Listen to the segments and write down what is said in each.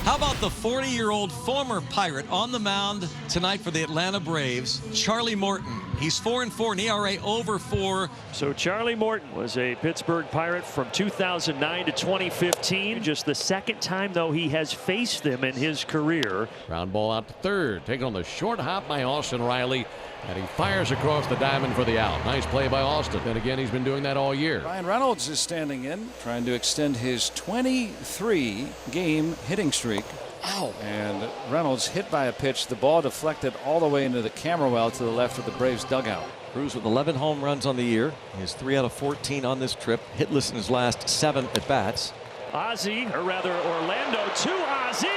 How about the 40-year-old former Pirate on the mound tonight for the Atlanta Braves, Charlie Morton. He's 4-4, an ERA over 4. So Charlie Morton was a Pittsburgh Pirate from 2009 to 2015. Just the second time, though, he has faced them in his career. Ground ball out to third. Taken on the short hop by Austin Riley. And he fires across the diamond for the out. Nice play by Austin. And again, he's been doing that all year. Ryan Reynolds is standing in, trying to extend his 23-game hitting streak. Ow. And Reynolds hit by a pitch. The ball deflected all the way into the camera well to the left of the Braves dugout. Cruz with 11 home runs on the year. He has 3 out of 14 on this trip. Hitless in his last 7 at bats. Ozzie, or rather Orlando to Ozzie.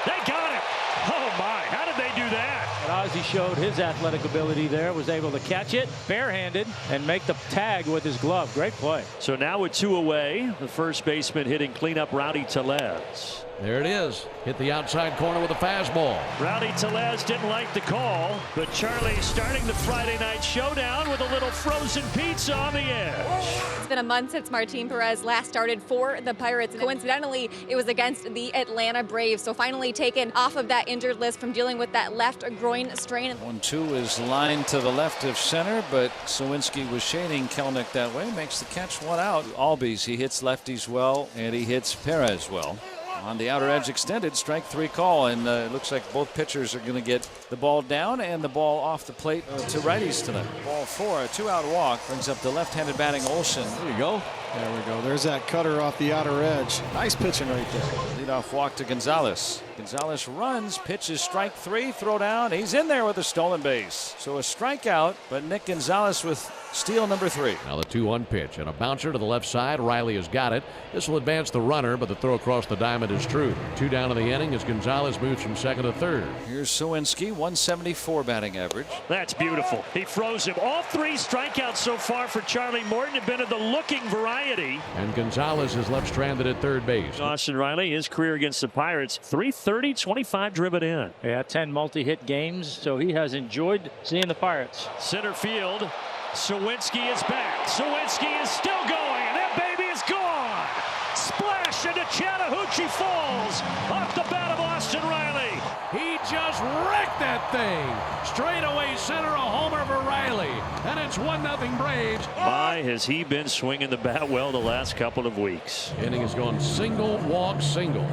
They got it. Oh my, how did they do that? And Ozzie showed his athletic ability there, was able to catch it barehanded and make the tag with his glove. Great play. So now with 2 away, the first baseman hitting cleanup, Rowdy Tellez. There it is. Hit the outside corner with a fastball. Rowdy Tellez didn't like the call, but Charlie starting the Friday night showdown with a little frozen pizza on the edge. It's been a month since Martin Perez last started for the Pirates. Coincidentally, it was against the Atlanta Braves, so finally taken off of that injured list from dealing with that left groin strain. 1-2 is lined to the left of center, but Sawinski was shading Kelnick that way. Makes the catch, 1 out. Albies, he hits lefties well, and he hits Perez well. On the outer edge extended, strike 3 call, and it looks like both pitchers are going to get the ball down and the ball off the plate to righties tonight. Ball 4, a 2-out walk, brings up the left-handed batting Olsen. There you go. There we go. There's that cutter off the outer edge. Nice pitching right there. Leadoff walk to Gonzalez. Gonzalez runs, pitches strike 3, throw down. He's in there with a stolen base. So a strikeout, but Nick Gonzalez with steal number 3. Now the 2-1 pitch and a bouncer to the left side. Riley has got it. This will advance the runner, but the throw across the diamond is true. 2 down in the inning as Gonzalez moves from second to third. Here's Sawinski, 174 batting average. That's beautiful. He throws him. All 3 strikeouts so far for Charlie Morton have been of the looking variety. And Gonzalez is left stranded at third base. Austin Riley, his career against the Pirates, 330, 25 driven in. Yeah, 10 multi-hit games, so he has enjoyed seeing the Pirates. Center field, Sawinski is back. Sawinski is still going, and that baby is gone. Splash into Chattahoochee Falls off the bat of Austin Riley. He just wrecked that thing. Straight away center, a homer for Riley. And it's 1-0 Braves. My, has he been swinging the bat well the last couple of weeks. Inning has gone single, walk, single.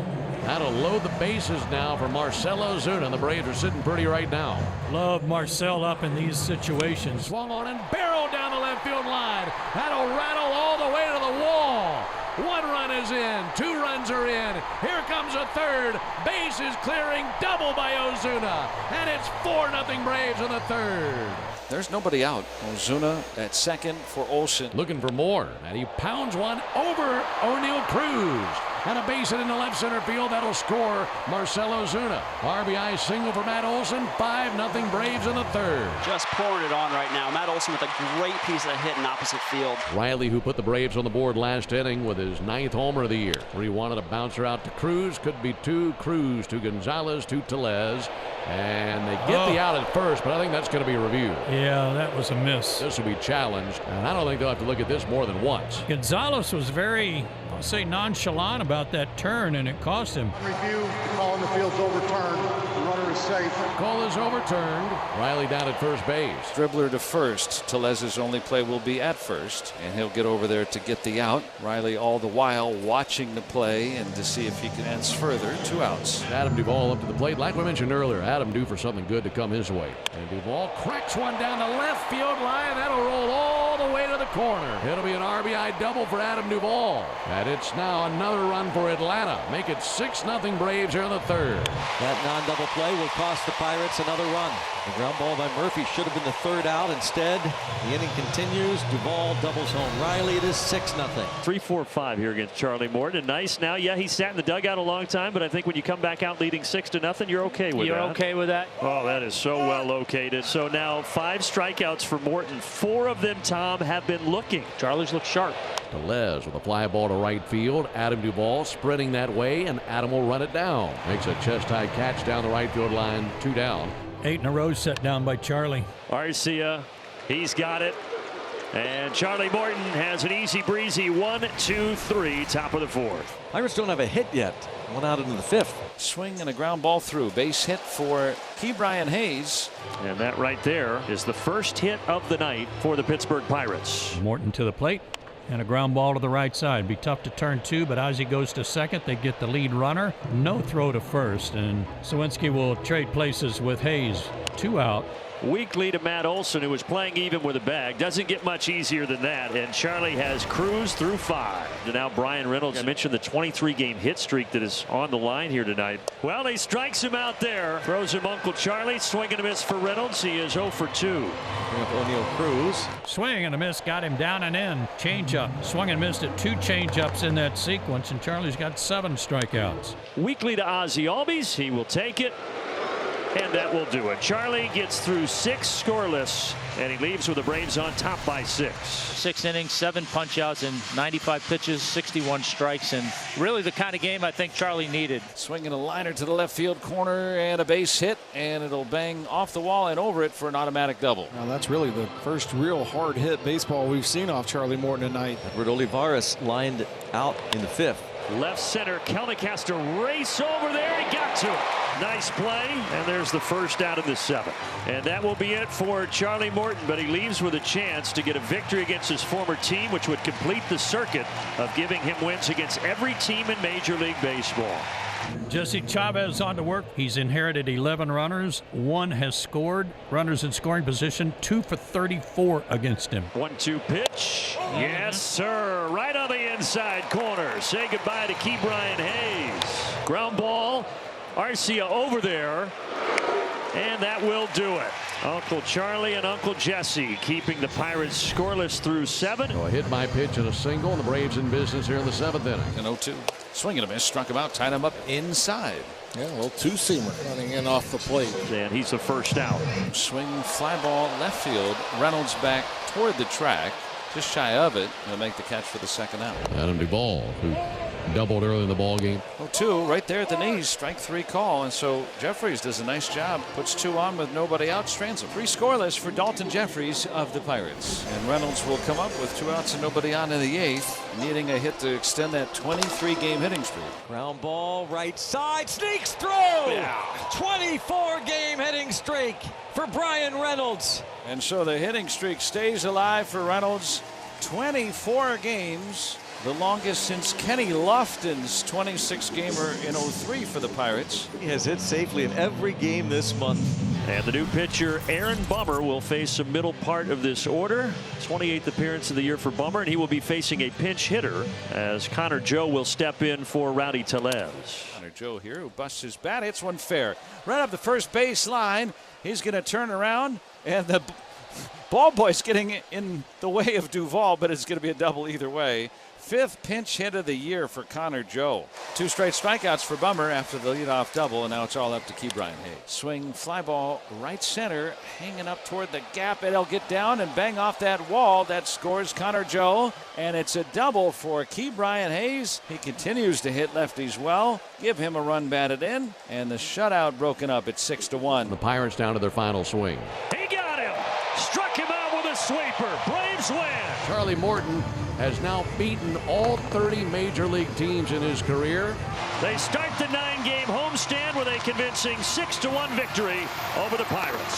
Now to load the bases now for Marcell Ozuna. The Braves are sitting pretty right now. Love Marcell up in these situations. Swung on and barreled down the left field line. That'll rattle all the way to the wall. 1 run is in. 2 runs are in. Here comes a third. Base is clearing. Double by Ozuna. And it's 4-0 Braves in the third. There's nobody out. Ozuna at second for Olsen. Looking for more. And he pounds one over O'Neal Cruz. And a base hit in the left center field. That'll score Marcell Ozuna. RBI single for Matt Olson. 5-0 Braves in the third. Just pouring it on right now. Matt Olson with a great piece of hit in opposite field. Riley, who put the Braves on the board last inning with his 9th homer of the year. Where he wanted a bouncer out to Cruz. Could be 2. Cruz to Gonzalez to Tellez. And they get the out at first, but I think that's going to be reviewed. Yeah, that was a miss. This will be challenged, and I don't think they'll have to look at this more than once. Gonzalez was very, I'll say, nonchalant about that turn, and it cost him. Review, the call in the field's overturned. The runner is safe. Call is overturned. Riley down at first base. Dribbler to first. Tellez's only play will be at first, and he'll get over there to get the out. Riley all the while watching the play and to see if he can advance further. 2 outs. Adam Duvall up to the plate. Like we mentioned earlier, Adam due for something good to come his way. And Duvall cracks one down the left field line. That'll roll all the way to the corner. It'll be an RBI double for Adam Duvall. And it's now another run for Atlanta. Make it 6-0 Braves here in the third. That non-double play will cost the Pirates another run. The ground ball by Murphy should have been the 3rd out. Instead, the inning continues. Duvall doubles home Riley. It is 6-0. 3-4-5 here against Charlie Morton. And nice now. Yeah, he sat in the dugout a long time, but I think when you come back out leading 6-0, you're okay with that. You're okay with that? Oh, that is so well located. So now 5 strikeouts for Morton. 4 of them, Tom, have been looking. Charlie's look sharp. Tellez with a fly ball to right field. Adam Duvall sprinting that way, and Adam will run it down. Makes a chest-high catch down the right field line. 2 down. 8 in a row set down by Charlie. Arcia, he's got it. And Charlie Morton has an easy breezy 1-2-3, top of the fourth. Pirates don't have a hit yet. One out into the fifth. Swing and a ground ball through. Base hit for Ke'Bryan Hayes. And that right there is the first hit of the night for the Pittsburgh Pirates. Morton to the plate. And a ground ball to the right side. Be tough to turn two, but as he goes to second, they get the lead runner. No throw to first, and Suwinski will trade places with Hayes. 2 out. Weak lead to Matt Olson, who was playing even with a bag. Doesn't get much easier than that, and Charlie has cruised through 5. And now Brian Reynolds. I mentioned the 23-game hit streak that is on the line here tonight. Well, he strikes him out there. Throws him Uncle Charlie. Swing and a miss for Reynolds. He is 0 for 2. O'Neill Cruz. Swing and a miss, got him down and in. Changeup. Swung and missed at 2 changeups in that sequence, and Charlie's got 7 strikeouts. Weekly to Ozzie Albies. He will take it. And that will do it. Charlie gets through 6 scoreless, and he leaves with the Braves on top by 6. 6 innings, 7 punch-outs, and 95 pitches, 61 strikes, and really the kind of game I think Charlie needed. Swinging a liner to the left field corner and a base hit, and it'll bang off the wall and over it for an automatic double. Now that's really the first real hard hit baseball we've seen off Charlie Morton tonight. Edward Olivares lined out in the 5th. Left center, Kelnick has to race over there. He got to it. Nice play, and there's the first out of the 7th. And that will be it for Charlie Morton, but he leaves with a chance to get a victory against his former team, which would complete the circuit of giving him wins against every team in Major League Baseball. Jesse Chavez on to work. He's inherited 11 runners. 1 has scored. Runners in scoring position. 2 for 34 against him. 1-2 pitch. Yes, sir. Right on the inside corner. Say goodbye to Ke'Bryan Hayes. Ground ball. Arcia over there. And that will do it. Uncle Charlie and Uncle Jesse keeping the Pirates scoreless through 7. So a hit by pitch and a single, and the Braves in business here in the 7th inning. An 0-2. Swing and a miss. Struck him out. Tied him up inside. Yeah, a little two-seamer running in off the plate. And he's the first out. Swing, fly ball, left field. Reynolds back toward the track. Just shy of it. He'll make the catch for the 2nd out. Adam Duvall, who doubled early in the ball game. 0-2 right there at the knees. Strike 3 call. And so Jeffries does a nice job. Puts 2 on with nobody out. Strands him. 3 scoreless for Dalton Jeffries of the Pirates. And Reynolds will come up with 2 outs and nobody on in the 8th. Needing a hit to extend that 23-game hitting streak. Ground ball right side. Sneaks through. Yeah. 24-game hitting streak for Brian Reynolds. And so the hitting streak stays alive for Reynolds. 24 games. The longest since Kenny Lofton's 26-gamer in 03 for the Pirates. He has hit safely in every game this month. And the new pitcher, Aaron Bummer, will face the middle part of this order. 28th appearance of the year for Bummer, and he will be facing a pinch hitter as Connor Joe will step in for Rowdy Tellez. Connor Joe here, who busts his bat. Hits one fair. Right up the first base line. He's going to turn around, and the ball boy's getting in the way of Duvall, but it's going to be a double either way. 5th pinch hit of the year for Connor Joe. 2 straight strikeouts for Bummer after the leadoff double, and now it's all up to Ke'Bryan Hayes. Swing, fly ball, right center, hanging up toward the gap. It'll get down and bang off that wall. That scores Connor Joe, and it's a double for Ke'Bryan Hayes. He continues to hit lefties well. Give him a run batted in, and the shutout broken up at 6-1. The Pirates down to their final swing. He got him. Struck him out with a sweeper. Braves win. Charlie Morton has now beaten all 30 major league teams in his career. They start the 9-game homestand with a convincing 6-1 victory over the Pirates.